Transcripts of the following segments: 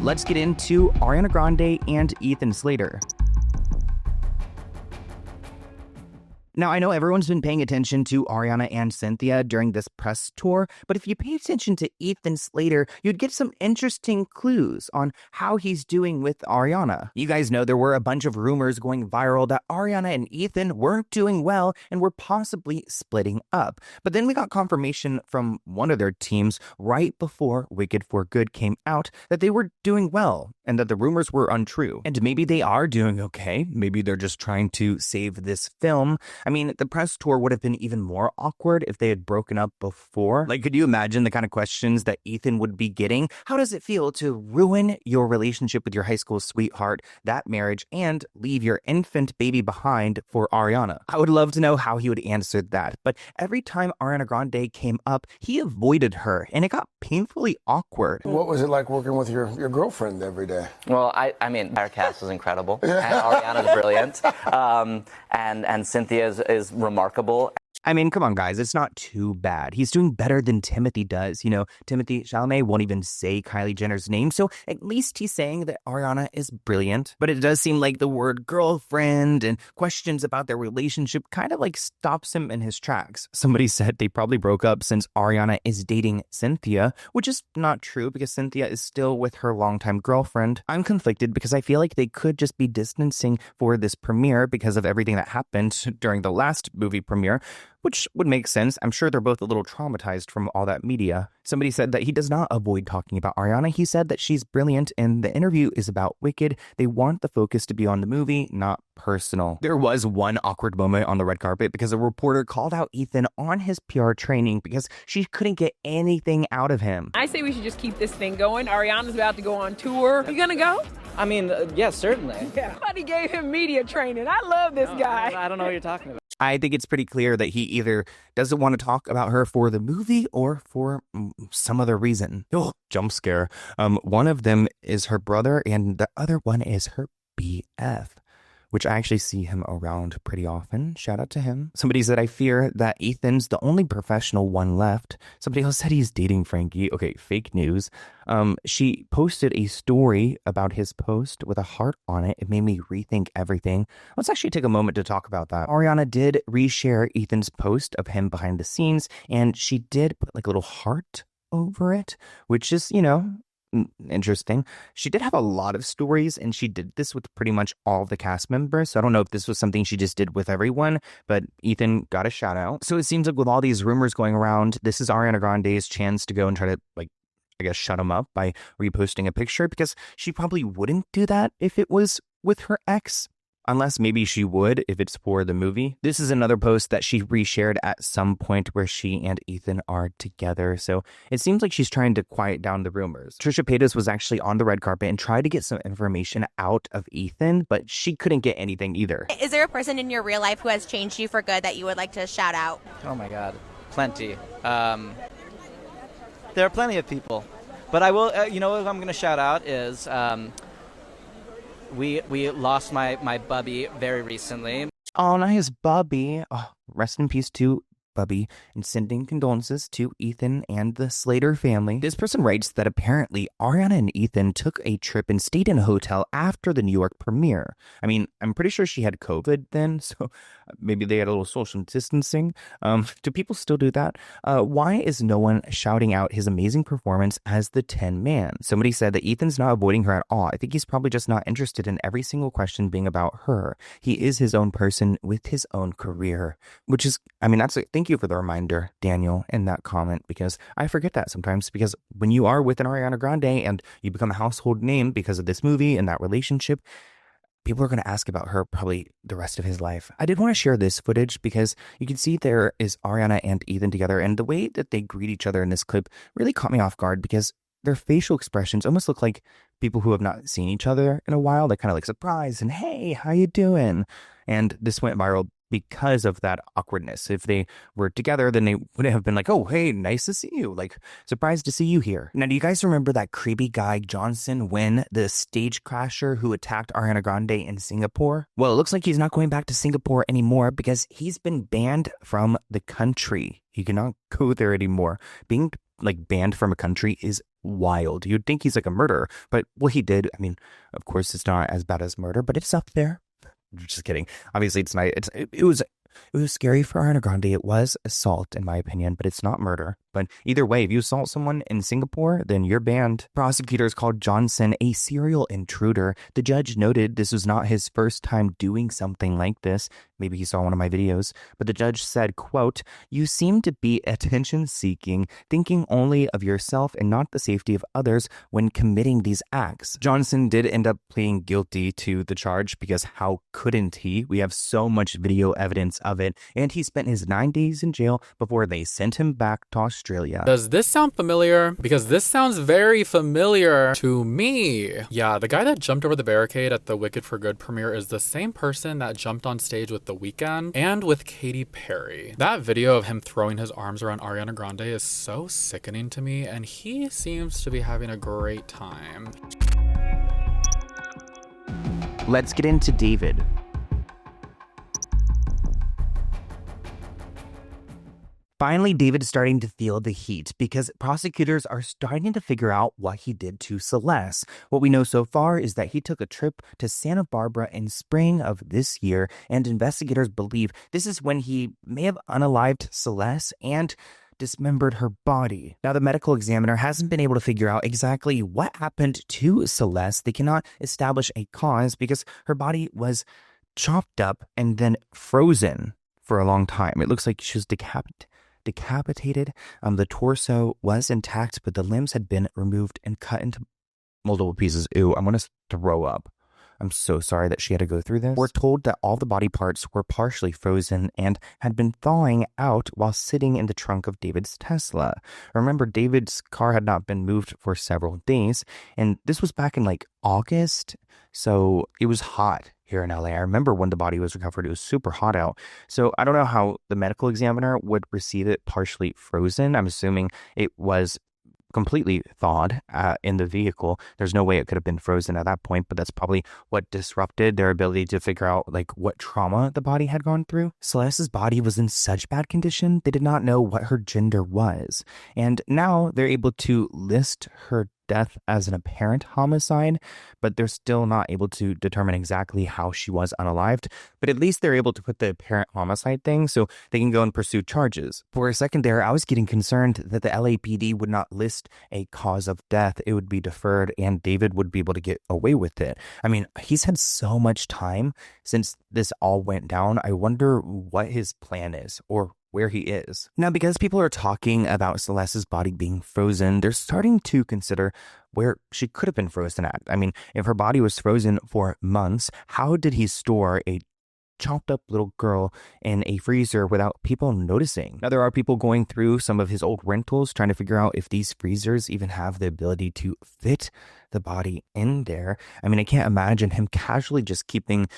let's get into Ariana Grande and Ethan Slater. Now, I know everyone's been paying attention to Ariana and Cynthia during this press tour, but if you pay attention to Ethan Slater, you'd get some interesting clues on how he's doing with Ariana. You guys know there were a bunch of rumors going viral that Ariana and Ethan weren't doing well and were possibly splitting up. But then we got confirmation from one of their teams right before Wicked for Good came out that they were doing well and that the rumors were untrue. And maybe they are doing okay. Maybe they're just trying to save this film. I mean, the press tour would have been even more awkward if they had broken up before. Like, could you imagine the kind of questions that Ethan would be getting? How does it feel to ruin your relationship with your high school sweetheart, that marriage, and leave your infant baby behind for Ariana? I would love to know how he would answer that. But every time Ariana Grande came up, he avoided her, and it got painfully awkward. What was it like working with your girlfriend every day? Well, I mean, our cast was incredible, and Ariana's brilliant, and Cynthia is remarkable. I mean, come on, guys. It's not too bad. He's doing better than Timothy does. You know, Timothy Chalamet won't even say Kylie Jenner's name, so at least he's saying that Ariana is brilliant. But it does seem like the word girlfriend and questions about their relationship kind of like stops him in his tracks. Somebody said they probably broke up since Ariana is dating Cynthia, which is not true because Cynthia is still with her longtime girlfriend. I'm conflicted because I feel like they could just be distancing for this premiere because of everything that happened during the last movie premiere, which would make sense. I'm sure they're both a little traumatized from all that media. Somebody said that he does not avoid talking about Ariana. He said that she's brilliant and the interview is about Wicked. They want the focus to be on the movie, not personal. There was one awkward moment on the red carpet because a reporter called out Ethan on his PR training because she couldn't get anything out of him. I say we should just keep this thing going. Ariana's about to go on tour. You gonna go? I mean, yes, certainly. Yeah. Somebody gave him media training. I love this guy. I don't know what you're talking about. I think it's pretty clear that he either doesn't want to talk about her for the movie or for some other reason. Oh, jump scare. One of them is her brother and the other one is her BF, which I actually see him around pretty often. Shout out to him. Somebody said, I fear that Ethan's the only professional one left. Somebody else said he's dating Frankie. Okay, fake news. She posted a story about his post with a heart on it. It made me rethink everything. Let's actually take a moment to talk about that. Ariana did reshare Ethan's post of him behind the scenes, and she did put like a little heart over it, which is, you know, interesting. She did have a lot of stories, and she did this with pretty much all the cast members. So I don't know if this was something she just did with everyone, but Ethan got a shout out. So it seems like with all these rumors going around, this is Ariana Grande's chance to go and try to, like, I guess, shut him up by reposting a picture, because she probably wouldn't do that if it was with her ex. Unless maybe she would if it's for the movie. This is another post that she reshared at some point where she and Ethan are together. So it seems like she's trying to quiet down the rumors. Trisha Paytas was actually on the red carpet and tried to get some information out of Ethan, but she couldn't get anything either. Is there a person in your real life who has changed you for good that you would like to shout out? Oh my God, plenty. There are plenty of people. But I will, you know what I'm going to shout out is... We lost my bubby very recently. Oh, nice, Bubby. Oh, rest in peace to Bubby, and sending condolences to Ethan and the Slater family. This person writes that apparently Ariana and Ethan took a trip and stayed in a hotel after the New York premiere. I mean, I'm pretty sure she had COVID then, so maybe they had a little social distancing. Do people still do that? Why is no one shouting out his amazing performance as the 10 man? Somebody said that Ethan's not avoiding her at all. I think he's probably just not interested in every single question being about her. He is his own person with his own career, which is, I mean, thank you for the reminder, Daniel, in that comment, because I forget that sometimes, because when you are with an Ariana Grande and you become a household name because of this movie and that relationship, people are going to ask about her probably the rest of his life. I did want to share this footage because you can see there is Ariana and Ethan together, and the way that they greet each other in this clip really caught me off guard because their facial expressions almost look like people who have not seen each other in a while. They're kind of like surprised and, hey, how you doing? And this went viral because of that awkwardness. If they were together, then they would have been like, oh, hey, nice to see you. Like, surprised to see you here. Now, do you guys remember that creepy guy, Johnson Wynn, the stage crasher who attacked Ariana Grande in Singapore? Well, it looks like he's not going back to Singapore anymore because he's been banned from the country. He cannot go there anymore. Being banned from a country is wild. You'd think he's like a murderer, but what he did, I mean, of course, it's not as bad as murder, but it's up there. Just kidding. Obviously, it's not. It was scary for Ariana Grande. It was assault, in my opinion, but it's not murder. But either way, if you assault someone in Singapore, then you're banned. Prosecutors called Johnson a serial intruder. The judge noted this was not his first time doing something like this. Maybe he saw one of my videos. But the judge said, quote, "You seem to be attention-seeking, thinking only of yourself and not the safety of others when committing these acts." Johnson did end up pleading guilty to the charge because how couldn't he? We have so much video evidence of it. And he spent his 9 days in jail before they sent him back to Australia. Does this sound familiar? Because this sounds very familiar to me. Yeah, the guy that jumped over the barricade at the Wicked for Good premiere is the same person that jumped on stage with The Weeknd and with Katy Perry. That video of him throwing his arms around Ariana Grande is so sickening to me, and he seems to be having a great time. Let's get into David. Finally, David is starting to feel the heat because prosecutors are starting to figure out what he did to Celeste. What we know so far is that he took a trip to Santa Barbara in spring of this year, and investigators believe this is when he may have unalived Celeste and dismembered her body. Now, the medical examiner hasn't been able to figure out exactly what happened to Celeste. They cannot establish a cause because her body was chopped up and then frozen for a long time. It looks like she was decapitated. The torso was intact, but the limbs had been removed and cut into multiple pieces. Ew, I'm going to throw up. I'm so sorry that she had to go through this. We're told that all the body parts were partially frozen and had been thawing out while sitting in the trunk of David's Tesla. Remember, David's car had not been moved for several days, and this was back in like August, so it was hot here in LA. I remember when the body was recovered, it was super hot out. So I don't know how the medical examiner would receive it partially frozen. I'm assuming it was completely thawed in the vehicle. There's no way it could have been frozen at that point, but that's probably what disrupted their ability to figure out like what trauma the body had gone through. Celeste's body was in such bad condition, they did not know what her gender was. And now they're able to list her death as an apparent homicide, but they're still not able to determine exactly how she was unalived. But at least they're able to put the apparent homicide thing so they can go and pursue charges. For a second there, I was getting concerned that the LAPD would not list a cause of death. It would be deferred and David would be able to get away with it. I mean, he's had so much time since this all went down. I wonder what his plan is or where he is. Now, because people are talking about Celeste's body being frozen, they're starting to consider where she could have been frozen at. I mean, if her body was frozen for months, how did he store a chopped up little girl in a freezer without people noticing? Now, there are people going through some of his old rentals trying to figure out if these freezers even have the ability to fit the body in there. I mean, I can't imagine him casually just keeping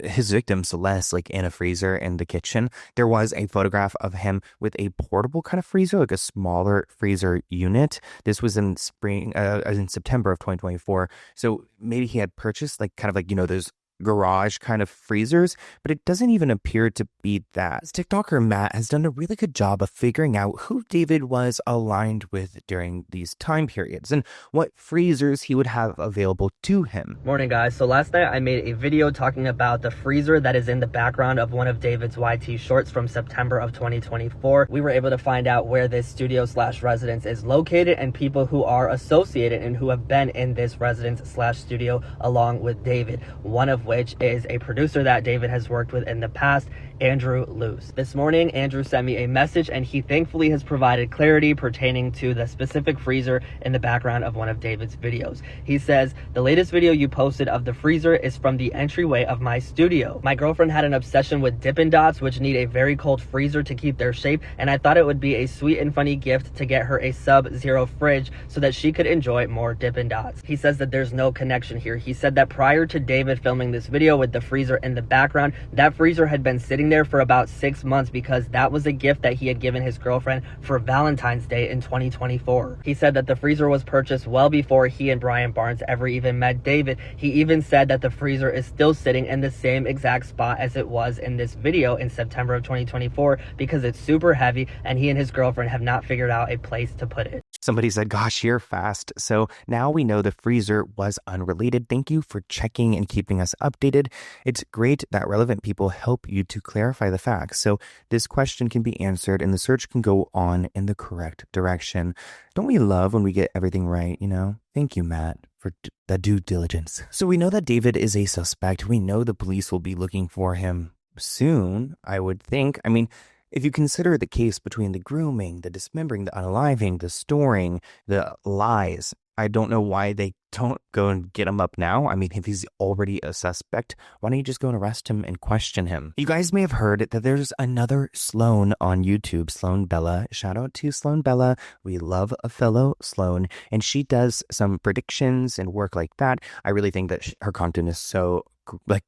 his victim Celeste like in a freezer in the kitchen. There was a photograph of him with a portable kind of freezer, like a smaller freezer unit. This was in September of 2024. So maybe he had purchased like kind of like, you know, those garage kind of freezers, but it doesn't even appear to be that. This TikToker Matt has done a really good job of figuring out who David was aligned with during these time periods and what freezers he would have available to him. Morning guys, so last night I made a video talking about the freezer that is in the background of one of David's YT shorts from September of 2024. We were able to find out where this studio / residence is located and people who are associated and who have been in this residence / studio along with David. One of which is a producer that David has worked with in the past, Andrew Luce. This morning, Andrew sent me a message and he thankfully has provided clarity pertaining to the specific freezer in the background of one of David's videos. He says, "The latest video you posted of the freezer is from the entryway of my studio. My girlfriend had an obsession with Dippin' Dots, which need a very cold freezer to keep their shape, and I thought it would be a sweet and funny gift to get her a sub-zero fridge so that she could enjoy more Dippin' Dots." He says that there's no connection here. He said that prior to David filming this video with the freezer in the background, that freezer had been sitting there for about 6 months because that was a gift that he had given his girlfriend for Valentine's Day in 2024. He said that the freezer was purchased well before he and Brian Barnes ever even met David. He even said that the freezer is still sitting in the same exact spot as it was in this video in September of 2024 because it's super heavy and he and his girlfriend have not figured out a place to put it. Somebody said, gosh, you're fast. So now we know the freezer was unrelated. Thank you for checking and keeping us updated. It's great that relevant people help you to clarify the facts. So this question can be answered and the search can go on in the correct direction. Don't we love when we get everything right, you know? Thank you, Matt, for the due diligence. So we know that David is a suspect. We know the police will be looking for him soon, I would think. I mean, if you consider the case between the grooming, the dismembering, the unaliving, the storing, the lies, I don't know why they don't go and get him up now. I mean, if he's already a suspect, why don't you just go and arrest him and question him? You guys may have heard that there's another Sloan on YouTube, Sloan Bella. Shout out to Sloan Bella. We love a fellow Sloan, and she does some predictions and work like that. I really think that her content is so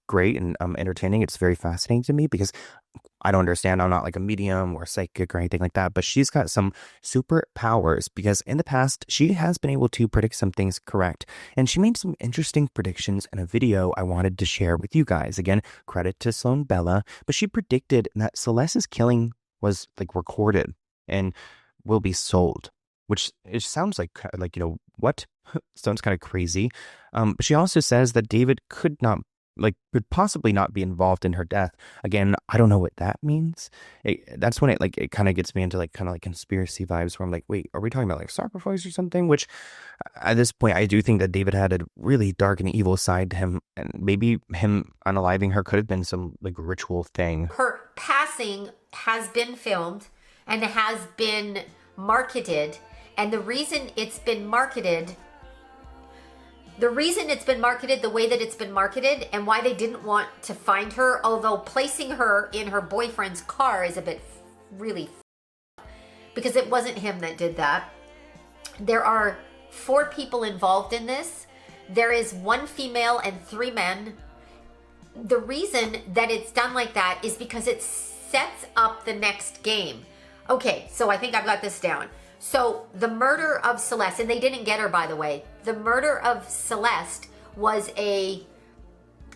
great and entertaining. It's very fascinating to me because I don't understand. I'm not like a medium or psychic or anything like that, but she's got some super powers because in the past, she has been able to predict some things correct. And she made some interesting predictions in a video I wanted to share with you guys. Again, credit to Sloan Bella, but she predicted that Celeste's killing was like recorded and will be sold, which it sounds like, you know, what? Sounds kind of crazy. But she also says that David could possibly not be involved in her death. Again, I don't know what that means. That's when it kind of gets me into kind of conspiracy vibes where I'm like, wait, are we talking about sacrifice or something? Which at this point, I do think that David had a really dark and evil side to him. And maybe him unaliving her could have been some ritual thing. Her passing has been filmed and has been marketed. And the reason it's been marketed the way that it's been marketed and why they didn't want to find her, although placing her in her boyfriend's car is a bit really because it wasn't him that did that. There are 4 people involved in this. There is 1 female and 3 men. The reason that it's done like that is because it sets up the next game. Okay, so I think I've got this down. So the murder of Celeste, and they didn't get her, by the way. The murder of Celeste was and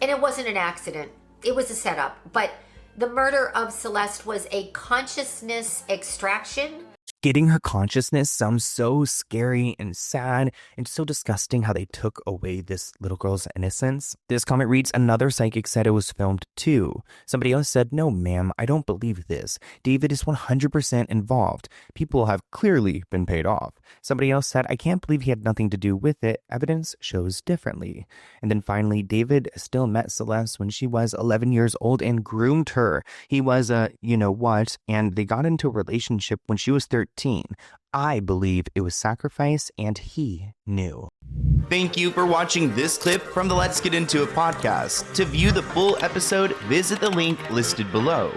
it wasn't an accident. It was a setup. But the murder of Celeste was a consciousness extraction. Getting her consciousness sounds so scary and sad and so disgusting how they took away this little girl's innocence. This comment reads, another psychic said it was filmed too. Somebody else said, no ma'am, I don't believe this. David is 100% involved. People have clearly been paid off. Somebody else said, I can't believe he had nothing to do with it. Evidence shows differently. And then finally, David still met Celeste when she was 11 years old and groomed her. He was a you-know-what, and they got into a relationship when she was 13. I believe it was sacrifice, and he knew. Thank you for watching this clip from the Let's Get Into It podcast. To view the full episode, visit the link listed below.